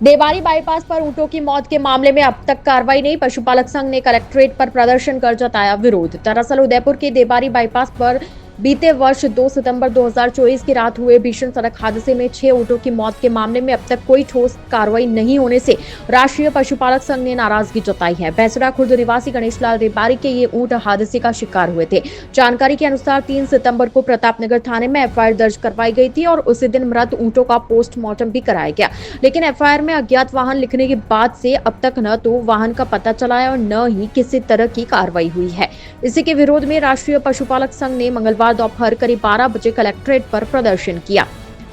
Devari bypass पर ऊंटों की मौत के मामले में अब तक कार्रवाई नहीं। पशुपालक संघ ने कलेक्ट्रेट पर प्रदर्शन कर जताया विरोध। दरअसल उदयपुर के देवारी बाईपास पर बीते वर्ष 2 सितंबर 2024 की रात हुए भीषण सड़क हादसे में 6 ऊंटों की मौत के मामले में अब तक कोई ठोस कार्रवाई नहीं होने से राष्ट्रीय पशुपालक संघ ने नाराजगी जताई है। भैंसुरा खुर्द निवासी गणेश लाल देवारी के ये ऊंट हादसे का शिकार हुए थे। जानकारी के अनुसार 3 सितंबर को प्रतापनगर थाने में एफआईआर दर्ज करवाई गई थी और उसी दिन मृत ऊंटों का पोस्टमार्टम भी कराया गया। लेकिन एफआईआर में अज्ञात वाहन लिखने के बाद से अब तक न तो वाहन का पता चला है और न ही किसी तरह की कार्रवाई हुई है। इसी के विरोध में राष्ट्रीय पशुपालक संघ ने मंगलवार दोपहर करीब 12 बजे कलेक्ट्रेट पर प्रदर्शन किया।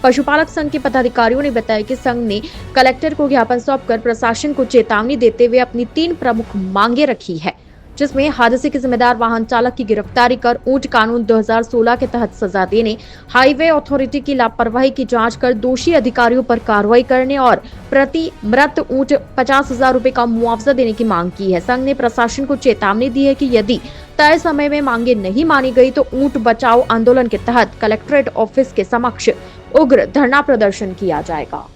पशुपालक संघ के पदाधिकारियों ने बताया कि संघ ने कलेक्टर को ज्ञापन सौंपकर प्रशासन को चेतावनी देते हुए अपनी 3 प्रमुख मांगे रखी है, जिसमें हादसे के जिम्मेदार वाहन चालक की गिरफ्तारी कर ऊंट कानून 2016 के तहत सजा देने, हाईवे अथॉरिटी की लापरवाही की जांच कर दोषी अधिकारियों पर कार्रवाई करने और प्रति मृत ऊंट 50,000 रुपए का मुआवजा देने की मांग की है। संघ ने प्रशासन को चेतावनी दी है कि यदि तय समय में मांगे नहीं मानी गई तो ऊंट बचाओ आंदोलन के तहत कलेक्ट्रेट ऑफिस के समक्ष उग्र धरना प्रदर्शन किया जाएगा।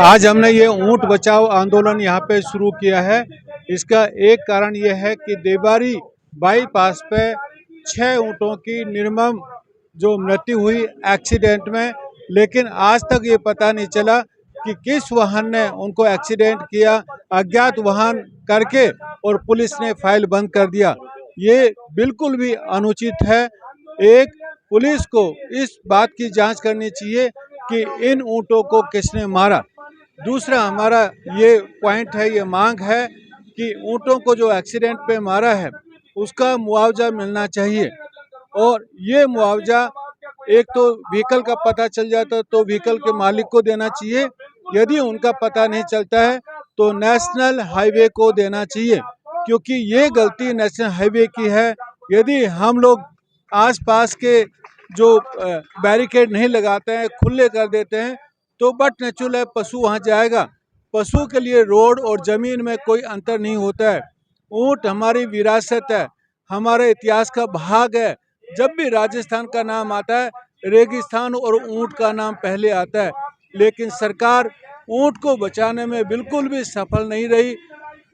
आज हमने ये ऊंट बचाओ आंदोलन यहाँ पे शुरू किया है। इसका एक कारण ये है कि देवारी बाईपास पे 6 ऊंटों की निर्मम जो मृत्यु हुई एक्सीडेंट में, लेकिन आज तक ये पता नहीं चला कि किस वाहन ने उनको एक्सीडेंट किया। अज्ञात वाहन करके और पुलिस ने फाइल बंद कर दिया। ये बिल्कुल भी अनुचित है। एक, पुलिस को इस बात की जांच करनी चाहिए कि इन ऊंटों को किसने मारा। दूसरा हमारा ये पॉइंट है, ये मांग है कि ऊंटों को जो एक्सीडेंट पे मारा है उसका मुआवजा मिलना चाहिए। और ये मुआवजा एक तो व्हीकल का पता चल जाता तो व्हीकल के मालिक को देना चाहिए, यदि उनका पता नहीं चलता है तो नेशनल हाईवे को देना चाहिए, क्योंकि ये गलती नेशनल हाईवे की है। यदि हम लोग आसपास के जो बैरिकेड नहीं लगाते हैं, खुले कर देते हैं, तो बट नेचुरल है पशु वहाँ जाएगा। पशु के लिए रोड और ज़मीन में कोई अंतर नहीं होता है। ऊँट हमारी विरासत है, हमारे इतिहास का भाग है। जब भी राजस्थान का नाम आता है, रेगिस्तान और ऊँट का नाम पहले आता है, लेकिन सरकार ऊँट को बचाने में बिल्कुल भी सफल नहीं रही।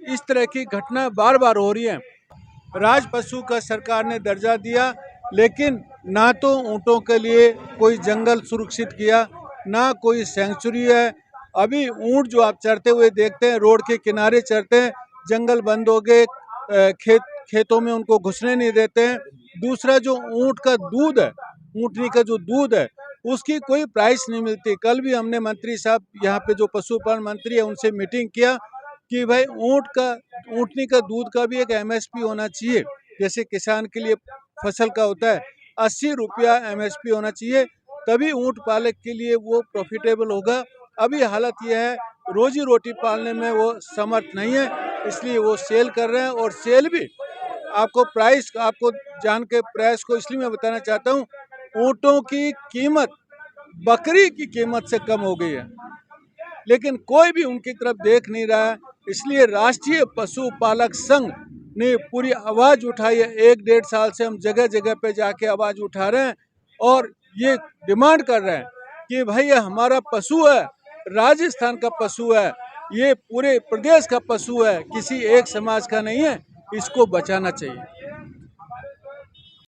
इस तरह की घटना बार बार हो रही है। राज पशु का सरकार ने दर्जा दिया, लेकिन ना तो ऊँटों के लिए कोई जंगल सुरक्षित किया, ना कोई सेंचुरी है। अभी ऊँट जो आप चरते हुए देखते हैं, रोड के किनारे चरते हैं, जंगल बंद हो गए, खेतों में उनको घुसने नहीं देते हैं। दूसरा, जो ऊँट का दूध है, ऊँटनी का जो दूध है, उसकी कोई प्राइस नहीं मिलती। कल भी हमने मंत्री साहब यहाँ पे जो पशुपालन मंत्री है उनसे मीटिंग किया कि भाई ऊँटनी का दूध का भी एक एमएसपी होना चाहिए। जैसे किसान के लिए फसल का होता है, 80 रुपया एमएसपी होना चाहिए, तभी ऊँट पालक के लिए वो प्रॉफिटेबल होगा। अभी हालत यह है, रोजी रोटी पालने में वो समर्थ नहीं है, इसलिए वो सेल कर रहे हैं। और सेल भी आपको जान के प्राइस को इसलिए मैं बताना चाहता हूँ, ऊँटों की कीमत बकरी की कीमत से कम हो गई है, लेकिन कोई भी उनकी तरफ देख नहीं रहा है। इसलिए राष्ट्रीय पशुपालक संघ ने पूरी आवाज़ उठाई है। 1-1.5 साल से हम जगह जगह पे जाके आवाज़ उठा रहे हैं और ये डिमांड कर रहे हैं कि भाई ये हमारा पशु है, राजस्थान का पशु है, ये पूरे प्रदेश का पशु है, किसी एक समाज का नहीं है, इसको बचाना चाहिए।